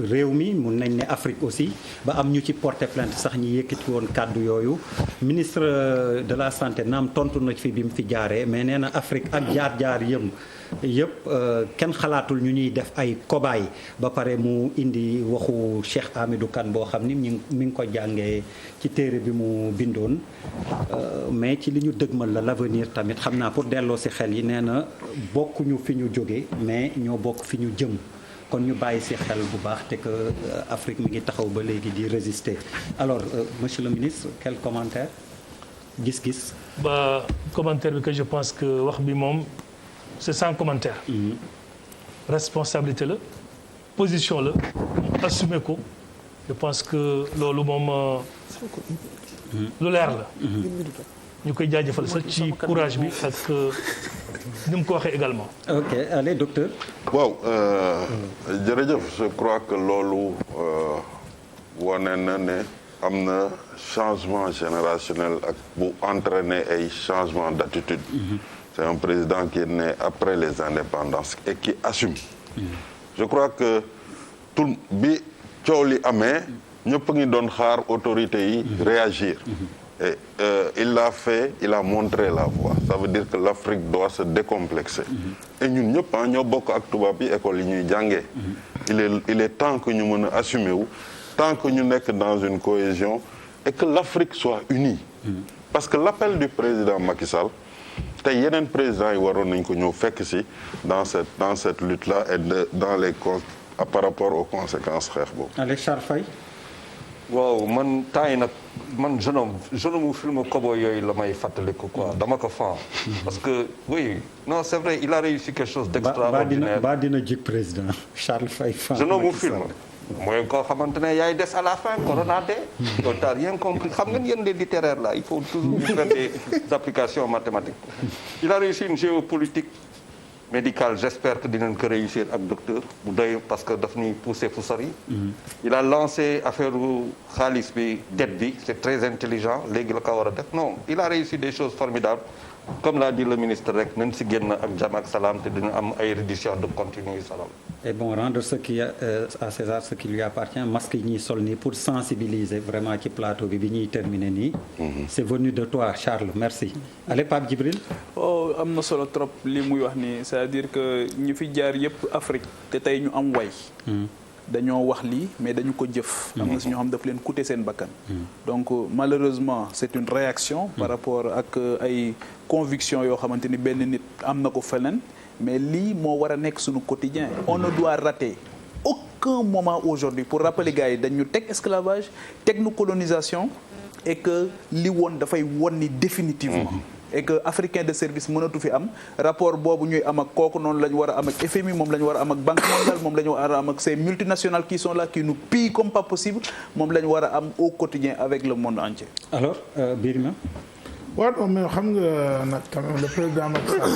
réew mi mun nañ ne Afrique aussi ba am ñu ci porter plainte sax ñi yëkkati woon kàddu yooyu ministre de la santé naam tontu na fi bi mu fi jaaree mais nee na Afrique ak jaar-jaar yëpp kenn xalaatul ñu ñuy def ay cobaye ba pare mu indi waxu Cheikh Hamidou Kane boo xam ni mi ngi ko jàngee ci téere bi mu bindoon mais ci li ñu dëgmal la l'avenir tamit xam naa pour delloo si xel yi nee na bokkuñu fi ñu jóge mais ñoo bokk fi ñu jëm kon ñu bàyyi si xel bu baax te que Afrique mi ngi taxaw ba léegi di résister alors monsieur le ministre quel commentaire gis-gis. Commentaire bi que je pense que wax bi moom c'est sans commentaire. Responsabilité la position la assumer ko je pense que loolu moom lu leer la. ñu koy jaajëfal sax ci courage bi ak ni mu ko waxee également. ok allez docteur. waaw jërëjëf je crois que loolu wane na ne am na changement générationnel ak bu entraîner ay changement d'attitude. C'est un président qui est né après les indépendances et qui assume. Je crois que tout bi coow li amee ñëpp a ngi doon xaar autorités yi réagir. Et il l'a fait, il a montré la voie. Ça veut dire que l'Afrique doit se décomplexer. Et ñun ñëpp ñoo bokk ak tubaab yi école yi ñuy jàngee. Il est temps que ñu mën a assumer wu, tant que ñu nekk dans une cohésion et que l'Afrique soit unie. Parce que l'appel du président Macky Sall te yeneen présidents yi waroon nañ ko ñëw fekk si dans cette lutte là et dans les par rapport aux conséquences xeex boobu. Allez Charles Faye. waaw man temps yi nag man jeune mu film Kobo yooyu la may fàttaliku quoi dama ko fan parce que oui non c'est vrai il a réussi quelque chose d'extraordinaire. ba dina jig président Charles Faye fan. jeune mu film mooy koo xamante ne yaay des à la fin corona de. yow t'as rien compris xam nga yéen les littéraires là il faut toujours faire des applications mathématiques. il a réussi une géopolitique médicale j'espère que dinañ ko réussir ak docteur bu doy parce que daf ñuy pousser fu sori. il a lancé affaire xaalis bi dette bi c'est très intelligent léegi la ko war a def non il a réussi des choses formidables comme l'a dit le ministre rek nañ si génn ak jàmm ak salaam te dina am ay reddition de compte yu salaam. et bon rendre ce qui à César ce qui lui appartient masque yi ñuy sol nii pour sensibiliser vraiment ci plateau bi ñuy terminer nii. c'est venu de toi Charles merci. allez Pape Djibril. oh am na solo trop li muy wax nii c'est-à-dire que ñi fi jaar yëpp Afrique te tey ñu am way. dañoo wax lii mais dañu ko jëf. am na si ñoo xam daf leen coûter seen bakkan. donc malheureusement c'est une réaction. par rapport ak ay convictions yoo xamante ni benn nit am na ko feneen. mais lii moo war a nekk suñu quotidien on ne doit rater aucun moment aujourd'hui pour rappeler gars yi dañu teg esclavage teg nu colonisation et que li woon dafay won ni définitivement et que africain de service mënatu fi am rapport boobu ñuy am ak kooku noonu la ñu war a am ak FMI moom la ñu war a am ak Banque mondiale moom la ñu war a am ak ces multinationales qui sont là qui nous pillent comme pas possible moom la ñu war a am au quotidien avec le monde entier. alors Birima. waaw non mais xam nga nag quand même le président Macky Sall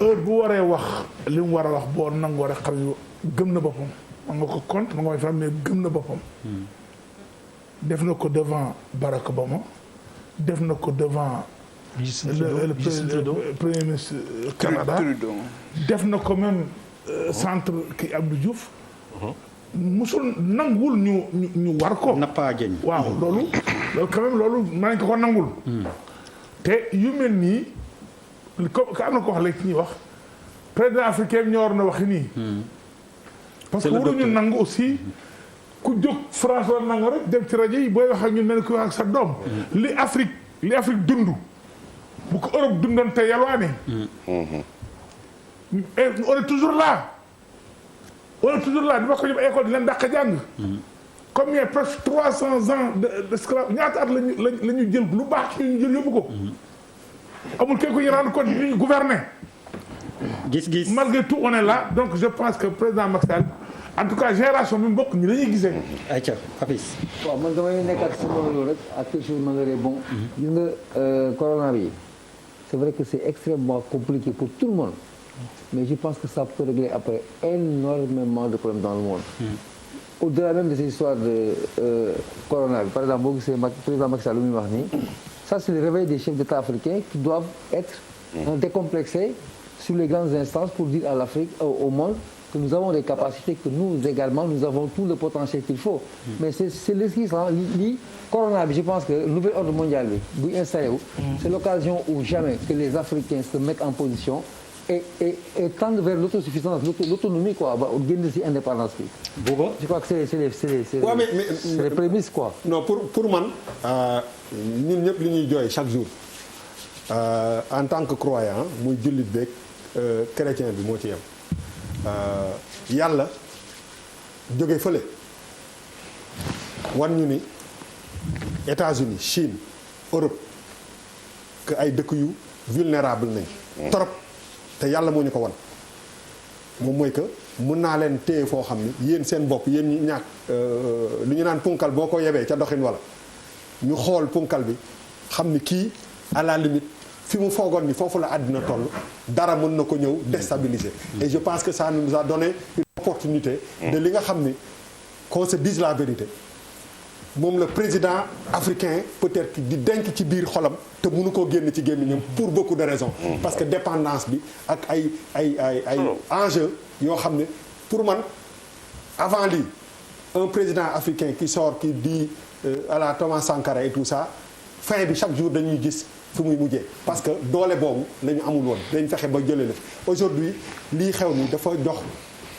heure bu waree wax li mu war a wax boo nangoo rek xam ne gëm na boppam man nga ko compte ma nga may faral mais gëm na boppam. def na ko devant Barack Obama def na ko devant. le premier ministre Canada def na ko même centre kii Abdou Diouf. musul nanguwul ñu war ko. nappaajeñ. waaw loolu quand même loolu mën nañ ko nangul. te yu mel nii comme am na ko wax léegi ci ñuy wax président africain bi ñoo war na waxi nii. parce que waruñu nangu aussi ku jóg France war nangu rek dem ci rajo yi booy wax ak ñu mel ni ku wax ak sa doom. li Afrique dund bu ko Europe dundoon te yalwaane. on est toujours là. on est toujours là di wax ko ñoom école di leen dàq jàng. comme il y a presque 300 ans d'esclavage ñaata at la ñu jël lu baax ci ñu jël yóbbu ko. amul kenn ku ñu rendre compte ni ñu gouverner. gis-gis malgré tout on est là donc je pense que président Macky Sall en tout cas génération bi mu bokk ñu dañuy gisee. ayca Papis. waaw man damay nekk ak sama loolu rek ak quelque chose ma nga ree bon. gis nga corona bi c'est vrai que c'est extrêmement compliqué pour tout le monde. mais je pense que ça peut régler après énormément de problèmes dans le monde. Au-delà même de ces histoires de corona bi par exemple boo gisee président Macky Sall lu muy wax nii ça c'est le réveil des chefs d'État africains qui doivent être décomplexés sur les grandes instances pour dire à l'Afrique au monde que nous avons des capacités, que nous également, nous avons tout le potentiel qu'il faut. Mais c'est l'esquisse, li corona bi, je pense que le nouvel ordre mondial bi bu installé wu, c'est l'occasion ou jamais que les Africains se mettent en position et tendent vers l'autosuffisance, l'autonomie, quoi, ba génn ci indépendance bi. Bouba Je crois que c'est Ouais, les prémices, quoi. non pour man ñun ñëpp li ñuy jooy chaque jour en tant que croyant muy jullit beeg chrétien bi moo ci yem yàlla jóge fële wan ñu ni États-Unis Chine Europe que ay dëkk yu vulnérable nañ trop te yàlla moo ñu ko wan moom mooy que mën naa leen téye foo xam ni yéen seen bopp yéen ñi ñàkk lu ñu naan punkal boo ko yebee ca doxin wala ñu xool punkal bi xam ni kii à la limite fi mu foogoon ni foofu la àddina toll dara mën na ko ñëw déstabiliser. Et je pense que ça nous a donné une opportunité de li nga xam ni qu'on se dise la vérité moom le président africain peut-être di denc ci biir xolam te mënu koo génn ci gémmiñam pour beaucoup de raisons. Parce que dépendance bi ak ay enjeux yoo xam ne pour man avant lii un président africain qui sort qui dit à la Thomas Sankara et tout ça fin bi chaque jour dañuy gis fu muy mujjee parce que doole boobu la ñu amul woon dañ fexe ba jëlee la aujourd'hui lii xew ni dafa jox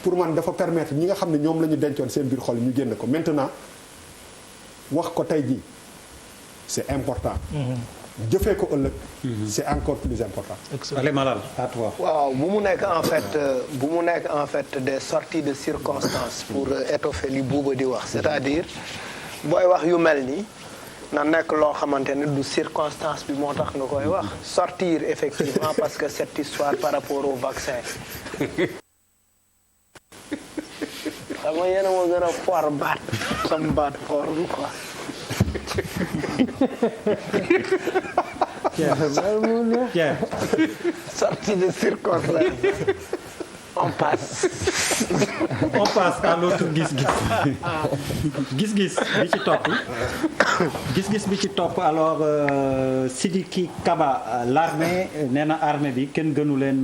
pour man dafa permettre ñi nga xam ne ñoom la ñu dencoon seen biir xol ñu génn ko maintenant wax ko tey jii c'est important. jëfee ko ëllëg. c'est encore plus important. Allez Malal, à toi. waaw bu mu nekk en fait des sorties de circonstances pour étoffer li Bouba di wax c'est-à-dire booy wax yu mel nii na nekk loo xamante ne du circonstance bi moo tax nga koy wax sortir effectivement parce que cette histoire par rapport au vaccin xam nga yéen a ma gën a fort baat sama baat fort bu quoi. Pierre. Sortie de circonstance. On passe. On passe à l'autre gis-gis bi ci topp gis-gis bi ci topp alors Sidiki Kaba l'armée nee na armée bi kenn gënu leen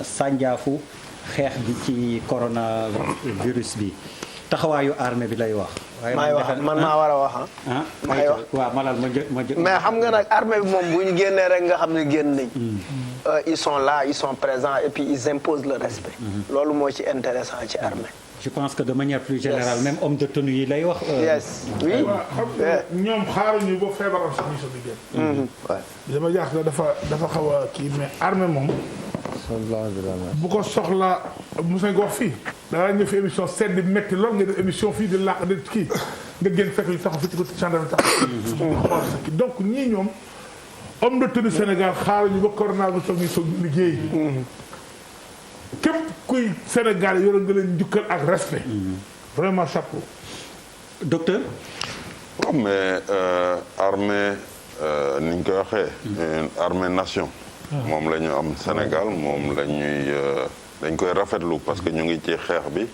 sànjaafu xeex bi ci coronavirus bi taxawaayu armée bi lay wax. maay wax man maa war a wax maay wax waaw Malal ma mais xam nga nag armée bi moom bu ñu génnee rek nga xam ne génn nañ. Ils sont là, ils sont présents et puis ils imposent le respect. loolu moo ci intéressant ci armée. Je pense que de manière plus générale même homme de tenue yi lay wax. yes oui. ñoom xaaruñu ba feebaram sax ñu soog a génn. dama jaaxle dafa xaw a kii mais armée moom. bu ko soxla mos nañ ko wax fii. da nga ñëw fi émission sedd métti lool nga def émission fii di làq di kii nga génn fekk ñu taxaw fi ci ko gendarme taxaw. donc ñii ñoom. homme de tenue Sénégal xaaruñu ba coronavirus soog ñu soog liggéey. képp kuy Sénégal yore nga leen njukkal ak respect. vraiment chapeau. Docteur. waaw mais armée ni ñu koy waxee. armée nation. moom la ñu am Sénégal moom la ñuy dañ koy rafetlu parce que ñu ngi ci xeex bi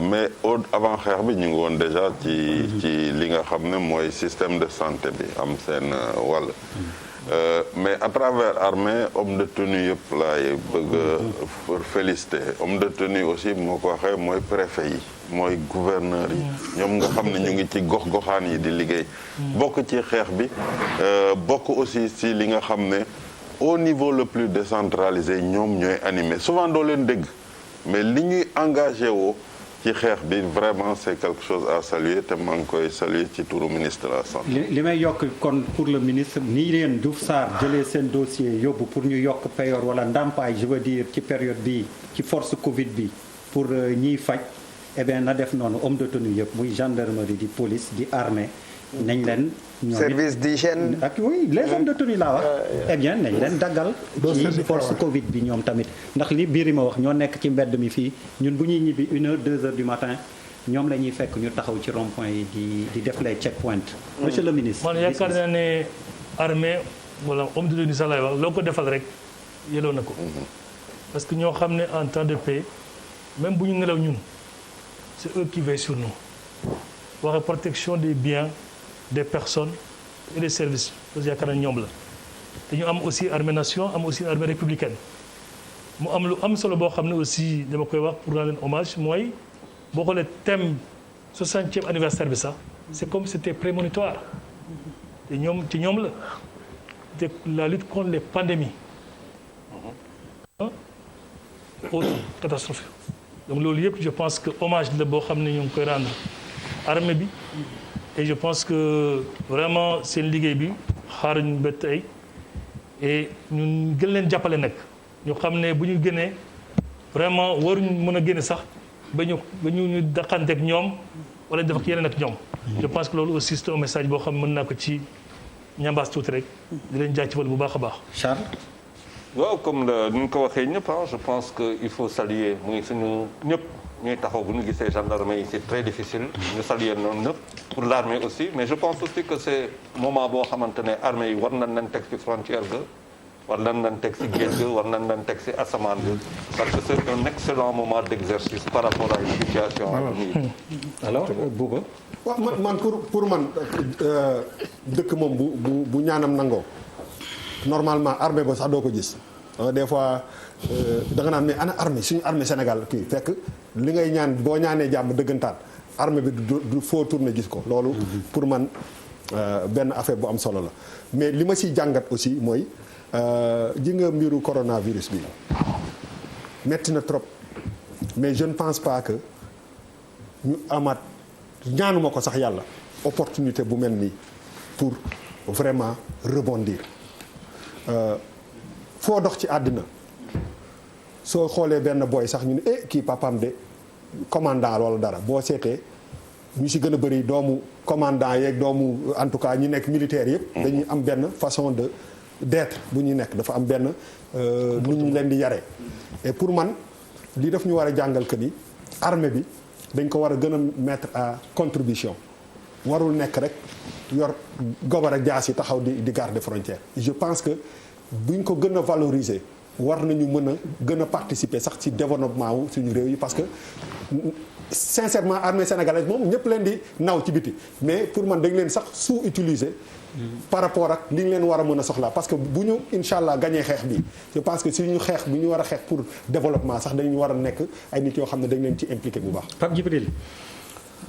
mais avant xeex bi ñu ngi woon déjà ci li nga xam ne mooy système de santé bi am seen wàll. mais à travers armée homme de tenue yëpp laay bëgg a féliciter homme de tenue aussi moo ko waxee mooy préfet yi mooy gouverneur yi ñoom nga xam ne ñu ngi ci gox-goxaan yi di liggéey bokk ci xeex bi bokk aussi ci li nga xam ne au niveau le plus décentralisé ñoom ñooy animé souvent doo leen dégg mais li ñuy engagé woo ci xeex bi vraiment c'est quelque chose à saluer te maa ngi koy saluer ci turu ministre de la santé. li may yokk kon pour le ministre nii leen Diouf Sarr jëlee seen dossier yóbbu pour ñu yokk payoor wala ndàmpaay je veux dire ci période bi ci force Covid bi pour ñiy faj eh bien na def noonu homme de tenue yëpp muy gendarmerie di police di armée nañ leen. service d'hygiène ak oui les hommes de tenue laa wax. eh bien nañ leen daggal. ci force Covid bi ñoom tamit ndax li biir ma wax ñoo nekk ci mbedd mi fii ñun bu ñuy ñibbi 1 heure 2 heures du matin ñoom la ñuy fekk ñu taxaw ci rond point yi di def les check point. monsieur le ministre. man yaakaar naa ne armée wala homme de tenue sax lay wax loo ko defal rek yelloo na ko. parce que ñoo xam ne en temps de paix même bu ñu nelaw ñun c'est eux qui veillent sur nous waxe protection des biens. des personnes et des services parce que yaakaar naa ñoom la dañu am aussi armée nation am aussi armée républicaine mu am lu am solo boo xam ne aussi dama koy wax pour rendre leen hommage mooy boo xoolee thème 60e anniversaire bi sax c'est comme c'était prémonitoire te ñoom ci ñoom la te la lutte contre les pandémies autres catastrophes donc loolu yëpp je pense que hommage la boo xam ne ñu ngi koy rendre armée bi et je pense que vraiment seen liggéey bi xaaruñu ba tey et ñun gën leen jàppale nag ñu xam ne bu ñu génnee vraiment waruñu mën a génne sax ba ñu daqanteeg ñoom wala def ak yeneen ak ñoom. je pense que loolu aussi c'est un message boo xam ne mën naa ko ci ñambaas tuuti rek di leen jaajëfal bu baax a baax. Charles. waaw comme ni ñu ko waxee ñëpp je pense que il faut saluer muy suñu ñëpp ñuy taxaw bu ñu gisee gendarmerie c'est très difficile ñu saluer noonu ñëpp pour l'armée aussi mais je pense aussi que c'est moment boo xamante ne armée yi war nañ leen teg ci frontière ga war nañ leen teg ci géej ga war nañ leen teg ci asamaan ga parce que c'est un excellent moment d'exercice par rapport à une situation nii. alors Bouba. waaw man pour man dëkk moom bu ñaanam nangoo normalement armée ba sax doo ko gis des fois da nga naan mais ana armée suñu armée Sénégal kii fekk li ngay ñaan boo ñaanee jàmm dëggantaan armée bi du foo tourné gis ko loolu pour man benn affaire bu am solo la mais li ma siy jàngat aussi mooy ji nga mbiru coronavirus bi metti na trop mais je ne pense pas que ñu amaat ñaanuma ko sax yàlla opportunité bu mel nii pour vraiment rebondir foo dox ci àddina soo xoolee benn boy sax ñu ne kii papam de commandant wala dara boo seetee ñu si gën a bëri doomu commandant yeeg doomu en tout cas ñi nekk militaire yëpp dañuy am benn façon d'être bu ñuy nekk dafa am benn nu ñu leen di yaree et pour man lii daf ñu war a jàngal que ni armée bi dañ ko war a gën a mettre à contribution warul nekk rek yor gobar ak jaas yi taxaw di garder frontière je pense que buñ ko gën a valoriser war nañu mën a gën a participer sax ci développement wu suñu réew yi parce que sincèrement armée sénégalaise moom ñëpp leen di naw ci biti mais pour man dañ leen sax sous-utiliser par rapport ak li ñu leen war a mën a soxlaa parce que bu ñu incha allah gañee xeex bi je pense que suñu xeex bi ñu war a xeex pour développement sax dañu war a nekk ay nit yoo xam ne dañ leen ci impliqué bu baax. Pape Djibril.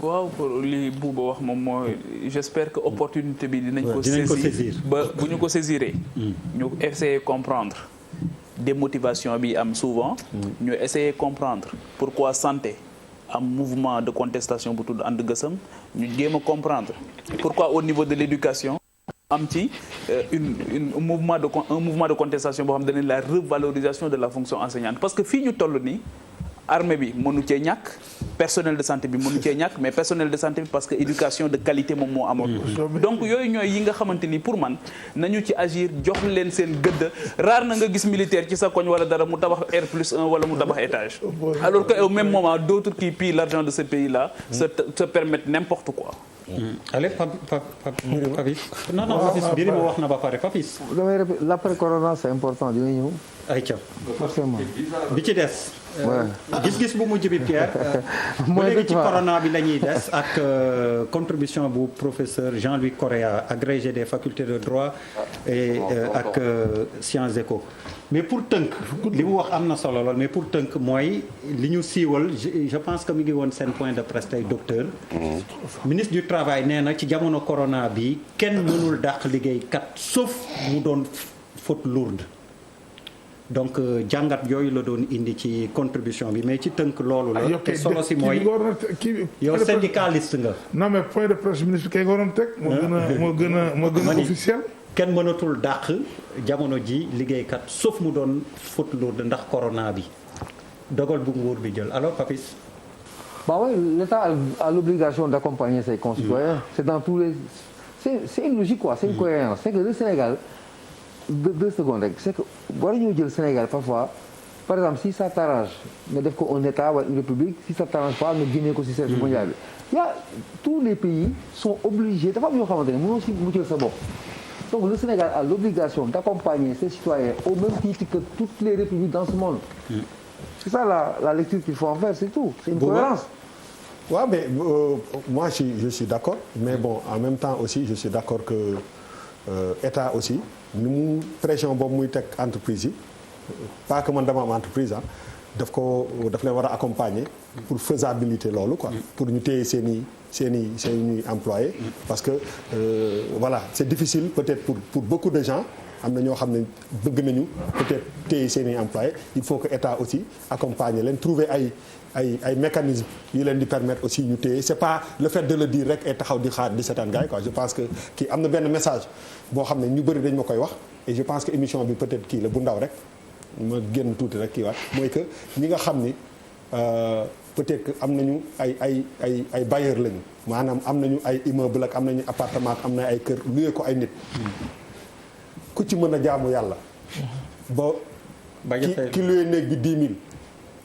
waaw li Bouba wax moom mooy j'espère que opportunité bi dinañ ko saisir ba bu ñu ko saisiree ñu essayer comprendre démotivation bi am souvent ñu essayer comprendre pourquoi santé am mouvement de contestation bu tudd ànd gësam ñu jéem a comprendre pourquoi au niveau de l'éducation am ci un mouvement de contestation boo xam ne la revalorisation de la fonction enseignante parce que fii ñu toll nii armée bi mënu cee ñàkk personnel de santé bi mënu cee ñàkk mais personnel de santé bi parce que éducation de qualité moom moo amoon donc yooyu ñooy yi nga xamante ni pour man nañu ci agir jox leen seen gëdd rare na nga gis militaire ci sa koñ wala dara mu tabax R+1 wala mu tabax étage alors que au même moment d'autres qui pillent l'argent de ce pays là se permettent n'importe quoi. allez Papis non Papis mbiri ma wax na ba pare Papis. l'après corona c'est important dina ñëw. ayca forcément bi ci des. gis-gis bu mujj bi Pierre. mooy léegi ci corona bi la ñuy des ak contribution bu professeur Jean-Louis Correa agrégé des facultés de droit et ak Sciences Éco mais pour tënk li mu wax am na solo lool mais pour tënk mooy li ñu siiwal je pense que mi ngi woon seen point de presse tey docteur. ministre du travail nee na ci jamono corona bi kenn mënul dàq liggéeykat sauf mu doon faute lourde. donc jàngat yooyu la doon indi ci contribution bi mais ci tënk loolu la. te solo si mooy yow syndicaliste nga. non mais point de presse ministre kay nga waroon teg. moo gën a officiel. kenn mënatul dàq jamono ji liggéeykat sauf mu doon faute lourde ndax corona bi dogal bu nguur bi jël alors Papis. bah oui l'État a l'obligation d'accompagner ses concitoyens. c'est dans tous les c'est une logique quoi c'est une cohérence c'est que le Sénégal. deux secondes rek c'est que war nañoo jël Sénégal parfois par exemple si ça t'arrange nga def ko un état wala une république si ça t'arrange pas nga génnee ko si service mondial bi y a tous les pays sont obligés dafa am yoo xamante ne mënoo si muccal sa bopp donc le Sénégal a l'obligation d'accompagner ses citoyens au même titre que toutes les républiques dans ce monde c'est ça la lecture qu'il faut en faire c'est tout c'est une cohérence. Ouais, mais moi je suis d'accord mais bon en même temps aussi je suis d'accord que état aussi ni mu pression boobu muy teg entreprise yi pas que man dama am entreprise daf leen war a accompagner pour faisabilité loolu quoi. pour ñu téye seen i employés. parce que voilà c'est difficile peut-être pour beaucoup de gens. am na ñoo xam ne bëgg nañu peut-être téye seen i employés il faut que état aussi accompagner leen trouver ay mécanismes yu leen di permettre aussi ñu téye c'est pas le fait de le dire rek et taxaw di xaar di seetaan gars yi quoi je pense que kii am na benn message boo xam ne ñu bëri dañ ma koy wax et je pense que émission bi peut-être kii la bu ndaw rek ma génn tuuti rek kii waat mooy que ñi nga xam ni peut-être que am nañu ay bailleurs lañu maanaam am nañu ay immeuble ak am nañu appartement ak am na ay kër loué ko ay nit. ku ci mën a jaamu yàlla ba ki luy néeg bi 10 000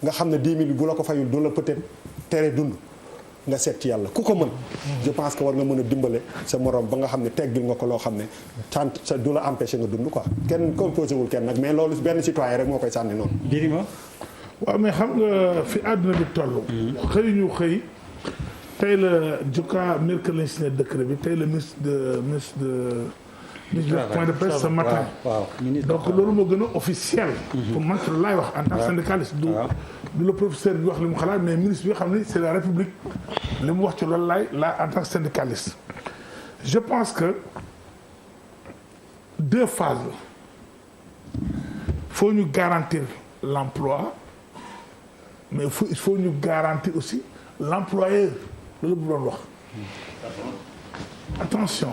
nga xam ne 10 000 bi bu la ko fayul du la peut-être tere dund nga seet ci yàlla ku ko mën je pense que war nga mën a dimbale sa morom ba nga xam ne teggil nga ko loo xam ne tant sa du la empêcher nga dund quoi kenn composé wul kenn nag mais loolu benn citoyen rek moo koy sànni noonu Birima waaw mais xam nga fi àdduna bi toll xëy ñu xëy tey la jukka mercredi lañ signé décret bi tey la ministre de point de presse ce matin donc loolu moo gën a officiel pour man loolu laay wax en tant que syndicaliste du le professeur bi wax li mu xalaat mais ministre bi xam ne c'est la République li mu wax ci loolu laay en tant que syndicaliste je pense que 2 phases la faut ñu garantir l'emploi mais il faut ñu garantir aussi l'employeur loolu bu doon wax attention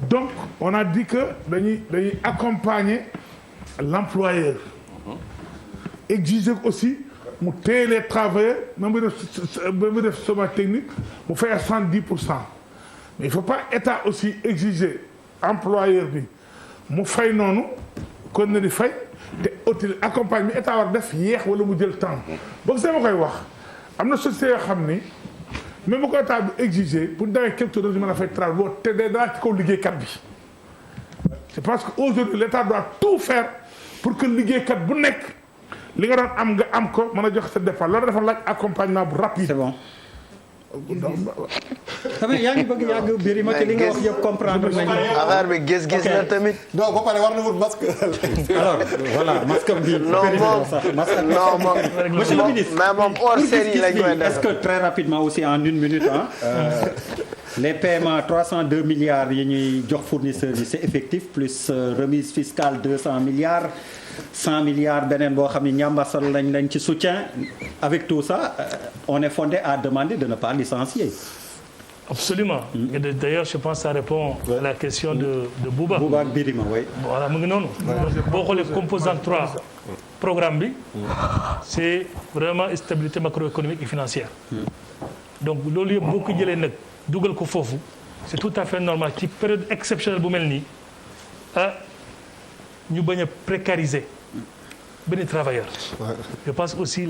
donc on a dit que dañuy accompagner l'employeur exiger aussi mu téye les travailleurs même bu def chômage technique mu fay à 70%. mais il faut pas état aussi exiger employeur bi mu fay noonu kon na di fay te utile accompagner état war def yéex wala mu jël temps boog sama koy wax am na société yoo xam ni même bu ko état bi exiger pour demee quelque chose mën a fay travail boo te dee daa ci kaw liggéeykat bi je pense que aujourd'hui l'état doit tout faire pour que liggéeykat bu nekk li nga doon am nga am ko mën a jox sa départ loolu dafa laaj accompagnement bu rapide. c'est bon. tamit yaa ngi bëgg yàgg Birima te li nga wax yëpp comprendre nañu. affaire bi gis-gis la tamit. non ba pare war na wut masque. alors voilà masque bi. non moom monsieur le ministre. mais moom hors série lañ koy def. est-ce que très rapidement aussi en 1 minute les paiements 302 milliards yi ñuy jox fournisseurs yi c'est effectif plus remise fiscale 200 milliards 100 milliards beneen boo xam ne ñambasal lañ ci soutien avec tout ça on est fondé à demander de ne pas licencier. Absolument. Et d'ailleurs je pense que ça répond à la question de Bouba. Bouba ak Birima oui. voilà mu ngi noonu. boo xoolee composante 3 programme bi c'est vraiment stabilité macroéconomique et financière. donc loolu yëpp boo ko jëlee nag dugal ko foofu c'est tout à fait normal ci période exceptionnelle bu mel nii ñu bañ a précariser benn travailleur. je pense aussi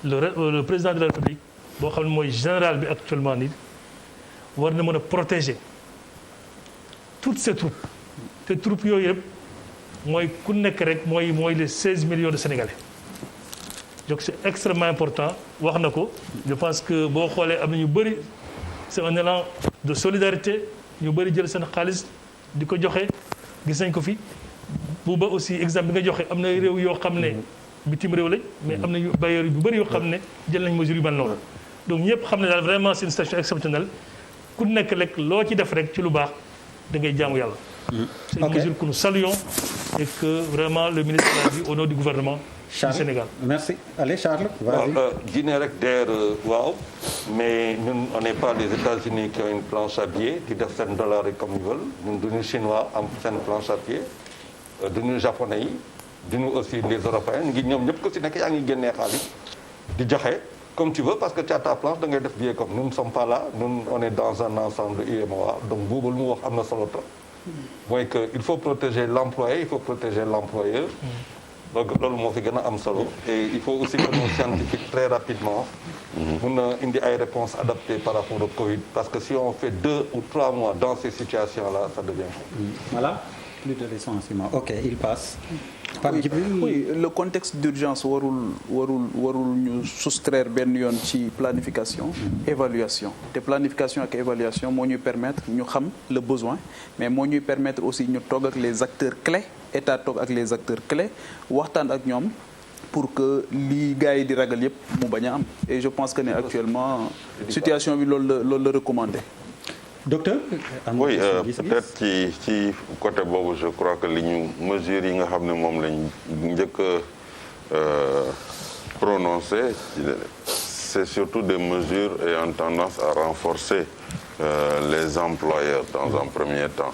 le président de la République boo xam ne mooy général bi actuellement nii war na mën a protéger toutes ces troupes te troupes yooyu yëpp mooy ku nekk rek mooy les 16 millions de Sénégalais. donc c'est extrêmement important wax na ko je pense que boo xoolee am na ñu bëri c'est un élan de solidarité ñu bëri jël seen xaalis di ko joxe gis nañ ko fi Bouba aussi exemple bi nga joxe am na réew yoo xam ne bitim réew lañ mais am na bailleurs yu bëri yoo xam ne jël nañ mesures yu mel noonu donc ñëpp xam ne daal vraiment c'est une situation exceptionnelle ku nekk rek loo ci def rek ci lu baax da ngay jaamu yàlla. c'est une mesure que nous saluons et que vraiment le ministre l'a dit au nom du gouvernement. Charles, du Sénégal. Merci. Allez Charles. Vas-y. Guinée rek DER waaw mais ñun on n'est pas les États-Unis qui ont une planche à billets di def seen dollar yi comme ils veulent ñun duñu chinois am seen planche à billets duñu japonais yi duñu aussi les européens ñu ngi ñoom ñëpp ko si nekk yaa ngi génnee xaalis di joxe comme tu veux parce que tu as ta planche da ngay def billet comme nous ne sommes pas là nous on est dans un ensemble UEMOA donc boobu lu mu wax am na solo trop mooy que il faut protéger l'employé il faut protéger l'employeur. donc loolu moo fi gën a am solo et il faut aussi que nos scientifiques très rapidement mun a indi ay réponses adaptées par rapport au Covid parce que si on fait 2 ou 3 mois dans ces situations là ça devient voilà plus de licenciement ok il passe. Oui, le contexte d'urgence warul ñu soustraire benn yoon ci planification évaluation te planification ak évaluation moo ñuy permettre ñu xam le besoin mais moo ñuy permettre aussi ñu toog ak les acteurs clés état toog ak les acteurs clés waxtaan ak ñoom pour que li gars yi di ragal yëpp mu bañ a am et je pense que ne actuellement situation bi loolu la recommandé. Docteur. Oui, peut-être ci côté boobu je crois que li ñu mesures yi nga xam ne moom lañ njëkk a prononcé c'est surtout des mesures ayant tendance à renforcer les employeurs dans un premier temps.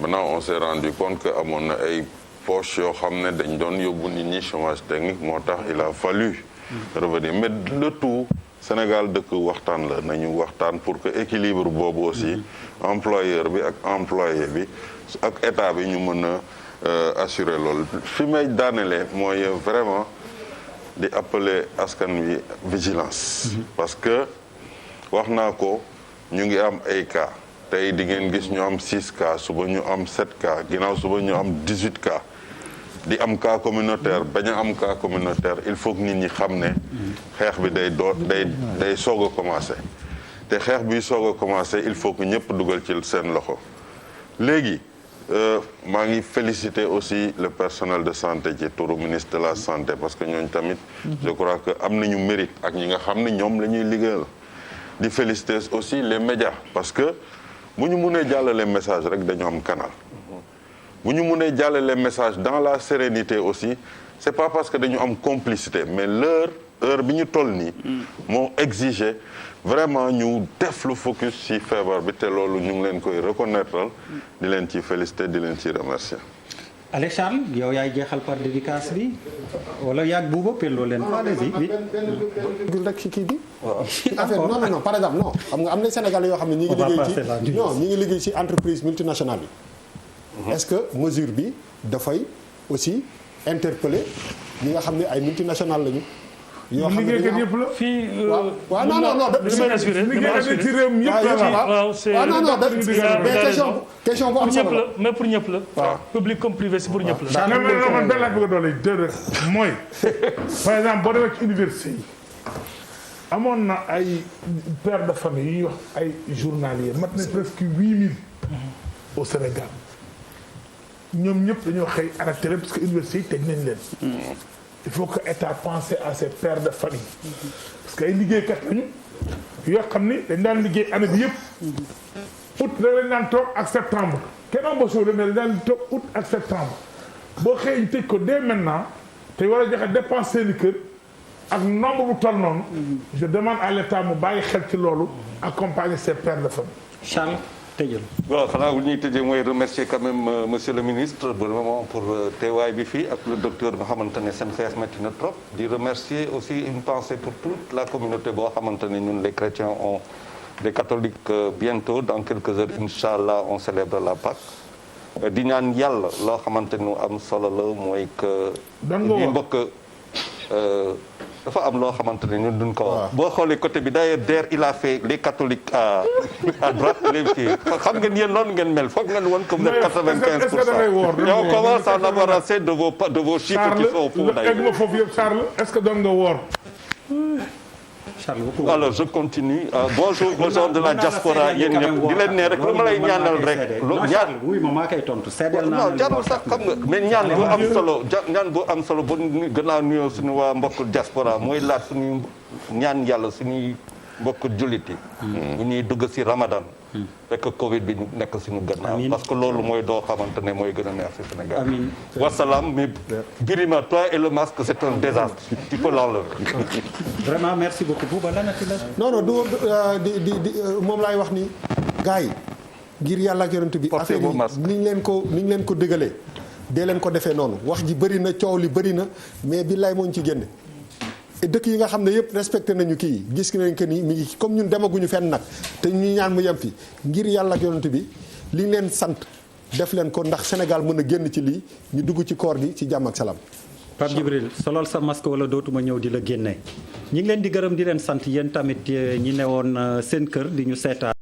Maintenant on s'est rendu compte que amoon na ay poches yoo xam ne dañ doon yóbbu nit ñi chômage technique moo tax il a fallu revenir mais le tout Sénégal dëkk waxtaan la nañu waxtaan pour que équilibre boobu aussi employeur bi ak employé bi ak état bi ñu mën a assurer loolu fi may daanelee mooy vraiment di appeler askan wi vigilance parce que wax naa ko ñu ngi am ay cas tey di ngeen gis ñu am 6 cas suba ñu am 7 cas ginnaaw suba ñu am 18 cas di am cas communautaire bañ a am cas communautaire il faut que nit ñi xam ne xeex bi day soog a commencé te xeex bi soog a commencé il faut que ñëpp dugal ci seen loxo léegi maa ngi féliciter aussi le personnel de santé ci turu ministre de la santé parce que ñooñu tamit je crois que am nañu mérite ak ñi nga xam ne ñoom la ñuy liggéeyal di féliciter aussi les médias parce que bu ñu mënee jàllale message rek dañu am canal bu ñu mënee jàllale message dans la sérénité aussi c'est pas parce que dañu am complicité mais heure bi ñu toll nii moo exiger vraiment ñu def lu focus ci feebar bi te loolu ñu ngi leen koy reconnaître di leen ci féliciter di leen ci remercier. Alex Charles yow yaay jeexal par dédicace bi wala yaag buuba pelloo leen fa allez-y oui rek ci kii bi affaire non par exemple non xam nga am na Sénégalais yoo xam ne ñi ngi liggéey ci entreprise multinationale yi est-ce que mesure bi dafay aussi interpeller ñi nga xam ne ay multinationales lañu yoo xam ne dañoo yëpp la fii. waaw non liggéey ci réew mi yëpp la waaw c'est question bu am solo la mais pour ñëpp la. waaw public comme privé c'est pour ñëpp la. mais man benn laaj bëgg a doole déedéet mooy par exemple boo demee ci université yi amoon na ay pères de famille yu ñuy wax ay journaliers mat na presque 8000 au Sénégal ñoom ñëpp dañoo xëy arrêté leen parce que université yi tëj nañ leen. il faut que état pense à ces pères de famille parce que ay liggéeykat lañu yoo xam ni dañ daan liggéey année bi yëpp août rek lañ daan toog ak septembre kenn embauché wu mais dañ daan toog août ak septembre boo xëyee ñu tëj ko dès maintenant te war a joxe dépense seeni kër ak nombre bu toll noonu je demande à l'état mu bàyyi xel ci loolu accompagner ces pères de famille. Charles tëjal. waaw xanaa bu ñuy tëjee mooy remercier quand même monsieur le ministre vraiment pour teewaay bi fii ak le docteur nga xamante ne seen xeex metti na trop di remercier aussi une pensée pour toute la communauté boo xamante ne ñun les chrétiens on les catholiques bientôt dans quelques heures inchallah on célèbre la Pâques di ñaan yàlla loo xamante nu am solo la mooy que ñi mbokk dafa am loo xamante ne ñun duñ ko wax boo xoolee côté bi d'ailleurs DER il a fait les catholiques à droite les filles xam ngeen yéen noonu ngeen mel foog ngeen woon comme vous êtes 95%. Et on commence à en avoir assez de vos chiffres qui sont faux d'ailleurs. foofu yëpp Charles est-ce que doon nga woor. Alors je continue bonjour aux gens de la diaspora yéen ñëpp di leen ne rek lu ma lay ñaanal rek ñaan oui moom maa koy tontu seedeel naa non jarul sax xam nga mais ñaan bu am solo ñaan bu am solo ba gannaaw nuyoo suñu waa mbokk diaspora mooy laaj suñuy ñaan yàlla suñuy mbokk jullit yi bu ñuy dugg ci Ramadan fekk Covid bi nekk suñu gannaaw parce que loolu mooy doo xamante ne mooy gën a neex ci Sénégal wasalaam mais Birima toi et le masque c'est un désastre tu peux l'enlever vraiment merci beaucoup Bouba lanati la non di moom laay wax ni gars yi ngir yàlla ak yonent bi affaire yi ni ñu leen ko dëgalee dee leen ko defee noonu wax ji bëri na coow li bëri na mais billaay moo ñu ci génne dëkk yi nga xam ne yëpp respecté nañu kii gis nañ que ni mi ngi comme ñun demaguñu fenn nag te ñu ñaan mu yem fi ngir yàlla ak yonent bi li ñu leen sant def leen ko ndax Sénégal mën a génn ci lii ñu dugg ci koor gi ci jàmm ak salaam. Pape Djibril solol sa masque wala dootuma ñëw di la génne ñi ngi leen di gërëm di leen sant yéen tamit ñi newoon seen kër di ñu seetaan